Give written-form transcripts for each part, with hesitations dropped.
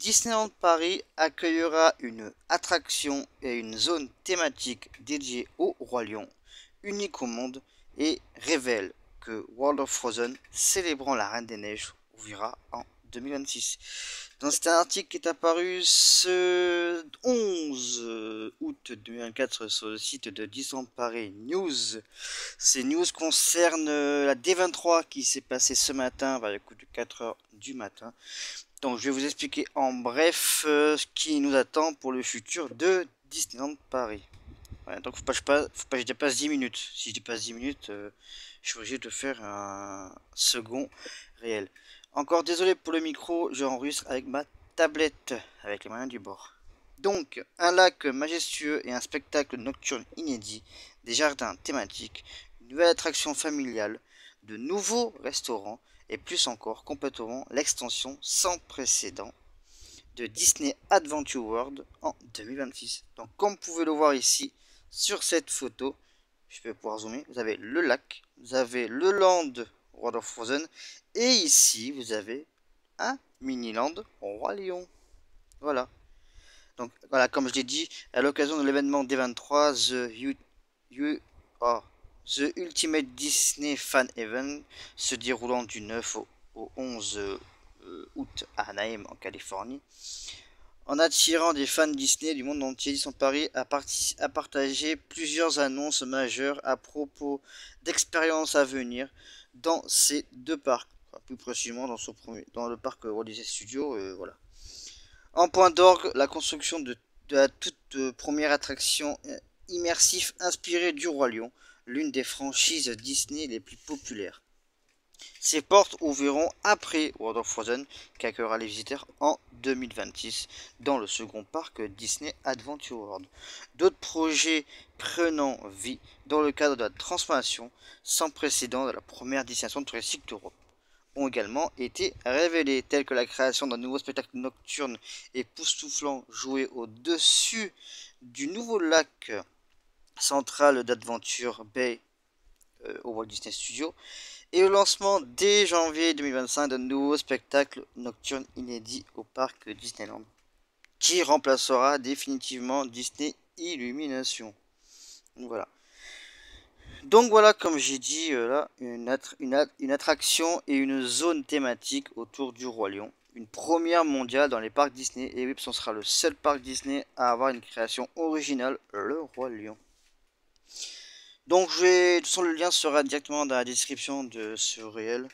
Disneyland Paris accueillera une attraction et une zone thématique dédiée au Roi Lion, unique au monde, et révèle que World of Frozen, célébrant la Reine des Neiges, ouvrira en 2026. Donc c'est un article qui est apparu ce 11 août 2024 sur le site de Disneyland Paris News. Ces news concernent la D23 qui s'est passée ce matin vers le coup de 4h du matin. Donc je vais vous expliquer en bref ce qui nous attend pour le futur de Disneyland Paris. Ouais, donc faut pas que je dépasse 10 minutes. Si je dépasse 10 minutes, je suis obligé de faire un second réel. Encore désolé pour le micro, j'enregistre avec ma tablette, avec les moyens du bord. Donc, un lac majestueux et un spectacle nocturne inédit, des jardins thématiques, une nouvelle attraction familiale, de nouveaux restaurants, et plus encore, complètement l'extension sans précédent de Disney Adventure World en 2026. Donc, comme vous pouvez le voir ici, sur cette photo, je vais pouvoir zoomer, vous avez le lac, vous avez le land World of Frozen, et ici, vous avez un mini-land Roi Lion. Voilà. Donc, voilà, comme je l'ai dit, à l'occasion de l'événement D23, The Ultimate Disney Fan Event, se déroulant du 9 au 11 août à Anaheim, en Californie, en attirant des fans Disney du monde entier, Disneyland Paris a partagé plusieurs annonces majeures à propos d'expériences à venir dans ces deux parcs, enfin, plus précisément dans le parc Walt Disney Studios, voilà. En point d'orgue, la construction de la toute première attraction immersive inspirée du Roi Lion, l'une des franchises Disney les plus populaires. Ces portes ouvriront après World of Frozen, qui accueillera les visiteurs en 2026 dans le second parc Disney Adventure World. D'autres projets prenant vie dans le cadre de la transformation sans précédent de la première destination touristique d'Europe ont également été révélés, tels que la création d'un nouveau spectacle nocturne époustouflant joué au-dessus du nouveau lac central d'Adventure Bay au Walt Disney Studios, et le lancement dès janvier 2025 d'un nouveau spectacle nocturne inédit au parc Disneyland, qui remplacera définitivement Disney Illumination. Voilà. Donc voilà, comme j'ai dit, là, une attraction et une zone thématique autour du Roi Lion. Une première mondiale dans les parcs Disney. Et oui, ce sera le seul parc Disney à avoir une création originale, le Roi Lion. Donc de toute façon, le lien sera directement dans la description de ce réel.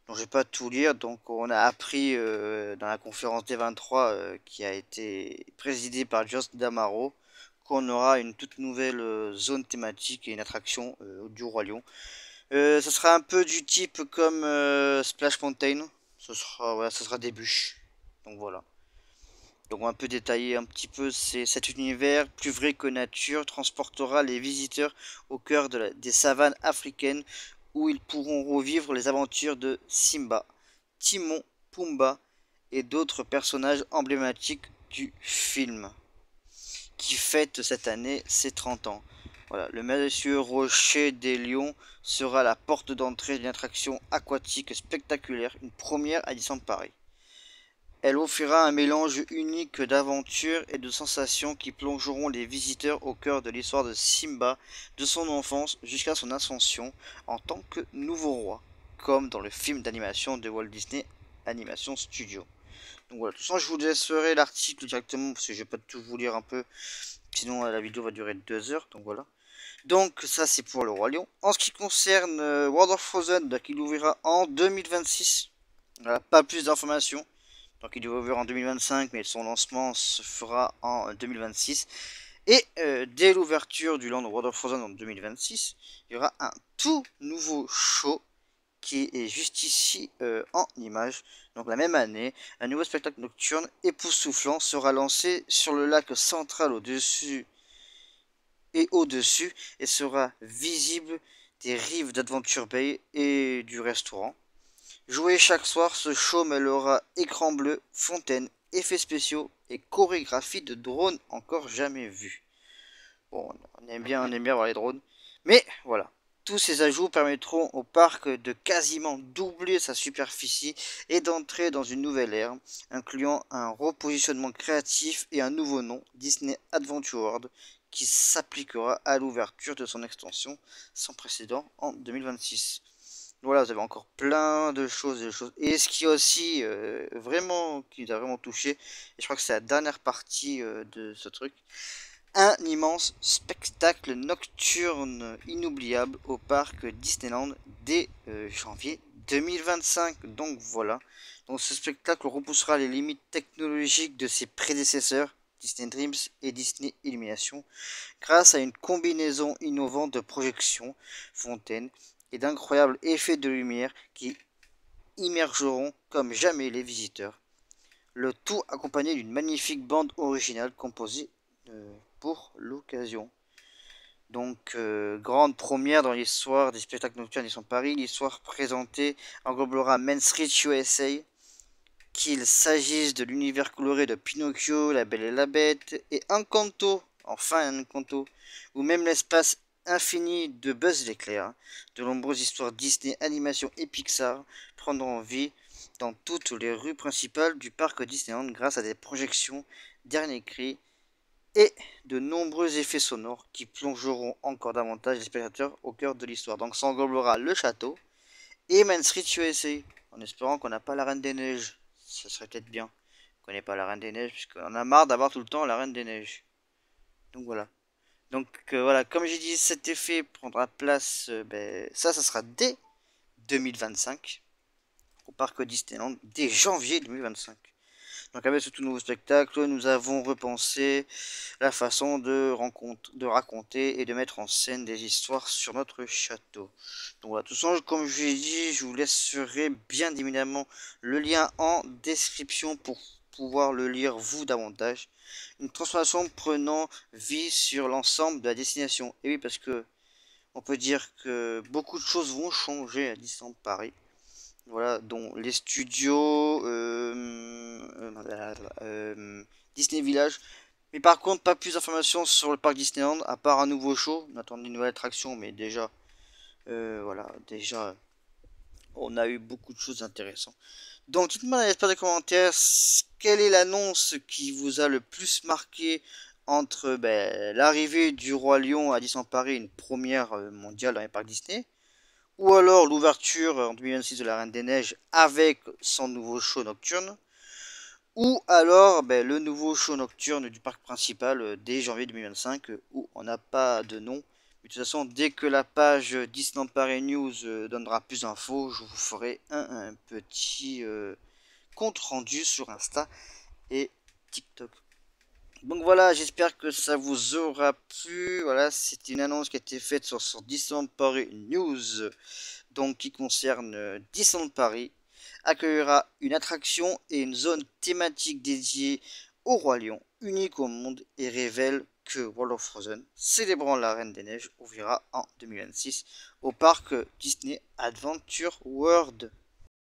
Donc je vais pas tout lire. Donc on a appris dans la conférence D23 qui a été présidée par Joss D'Amaro, qu'on aura une toute nouvelle zone thématique et une attraction du Roi Lion. Ça sera un peu du type comme Splash Mountain. Ce sera des bûches. Donc voilà. Donc on va un peu détailler un petit peu. Cet univers, plus vrai que nature, transportera les visiteurs au cœur des savanes africaines, où ils pourront revivre les aventures de Simba, Timon, Pumba et d'autres personnages emblématiques du film, qui fête cette année ses 30 ans. Voilà, le majestueux rocher des lions sera la porte d'entrée d'une attraction aquatique spectaculaire, une première à Disneyland Paris. Elle offrira un mélange unique d'aventures et de sensations qui plongeront les visiteurs au cœur de l'histoire de Simba, de son enfance jusqu'à son ascension en tant que nouveau roi, comme dans le film d'animation de Walt Disney Animation Studio. Donc voilà, de toute façon je vous laisserai l'article directement parce que je vais pas tout vous lire un peu, sinon la vidéo va durer 2 heures, donc voilà. Donc ça c'est pour le Roi Lion. En ce qui concerne World of Frozen, donc il ouvrira en 2026. Voilà, pas plus d'informations. Donc il devrait ouvrir en 2025, mais son lancement se fera en 2026. Et dès l'ouverture du Land World of Frozen en 2026, il y aura un tout nouveau show qui est juste ici en image. Donc la même année, un nouveau spectacle nocturne époustouflant sera lancé sur le lac central au-dessus et sera visible des rives d'Adventure Bay et du restaurant. Joué chaque soir, ce show mêlera écran bleu, fontaine, effets spéciaux et chorégraphie de drones encore jamais vus. Bon, on aime bien voir les drones. Mais voilà, Tous ces ajouts permettront au parc de quasiment doubler sa superficie et d'entrer dans une nouvelle ère, incluant un repositionnement créatif et un nouveau nom, Disney Adventure World, qui s'appliquera à l'ouverture de son extension sans précédent en 2026. Voilà, vous avez encore plein de choses. Et ce qui est aussi qui nous a vraiment touché, et je crois que c'est la dernière partie de ce truc, un immense spectacle nocturne inoubliable au parc Disneyland dès janvier 2025. Donc voilà. Donc ce spectacle repoussera les limites technologiques de ses prédécesseurs, Disney Dreams et Disney Illumination, grâce à une combinaison innovante de projections, fontaines et d'incroyables effets de lumière qui immergeront comme jamais les visiteurs. Le tout accompagné d'une magnifique bande originale composée pour l'occasion. Donc, grande première dans l'histoire des spectacles nocturnes Disneyland Paris. L'histoire présentée englobera Main Street USA, qu'il s'agisse de l'univers coloré de Pinocchio, La Belle et la Bête, et Encanto, enfin Encanto, ou même l'espace infini de Buzz l'éclair. De nombreuses histoires Disney, animation et Pixar prendront vie dans toutes les rues principales du parc Disneyland grâce à des projections, derniers cris et de nombreux effets sonores qui plongeront encore davantage les spectateurs au cœur de l'histoire. Donc ça englobera le château et Main Street USA, en espérant qu'on n'a pas la Reine des Neiges. Ça serait peut-être bien qu'on n'ait pas la Reine des Neiges, puisqu'on a marre d'avoir tout le temps la Reine des Neiges. Donc voilà. Donc voilà, comme j'ai dit, cet effet prendra place, ça sera dès 2025 au parc Disneyland, dès janvier 2025. Donc avec ce tout nouveau spectacle, nous avons repensé la façon de raconter et de mettre en scène des histoires sur notre château. Donc voilà, tout ça, comme je l'ai dit, je vous laisserai bien évidemment le lien en description pour pouvoir le lire vous davantage. Une transformation prenant vie sur l'ensemble de la destination. Et oui, parce que on peut dire que beaucoup de choses vont changer à Disneyland Paris. Voilà, dont les studios, Disney Village. Mais par contre, pas plus d'informations sur le parc Disneyland, à part un nouveau show. On attend une nouvelle attraction, mais déjà, voilà, déjà, on a eu beaucoup de choses intéressantes. Donc, dites-moi dans l'espace de commentaires, quelle est l'annonce qui vous a le plus marqué entre l'arrivée du Roi Lion à Disneyland Paris, une première mondiale dans les parcs Disney, ou alors l'ouverture en 2026 de la Reine des Neiges avec son nouveau show nocturne, ou alors le nouveau show nocturne du parc principal dès janvier 2025 où on n'a pas de nom. Mais de toute façon, dès que la page Disneyland Paris News donnera plus d'infos, je vous ferai un petit compte rendu sur Insta et TikTok. Donc voilà, j'espère que ça vous aura plu. Voilà, c'était une annonce qui a été faite sur Disneyland Paris News, donc qui concerne Disneyland Paris, accueillera une attraction et une zone thématique dédiée au Roi Lion, unique au monde, et révèle que World of Frozen, célébrant la Reine des Neiges, ouvrira en 2026 au parc Disney Adventure World.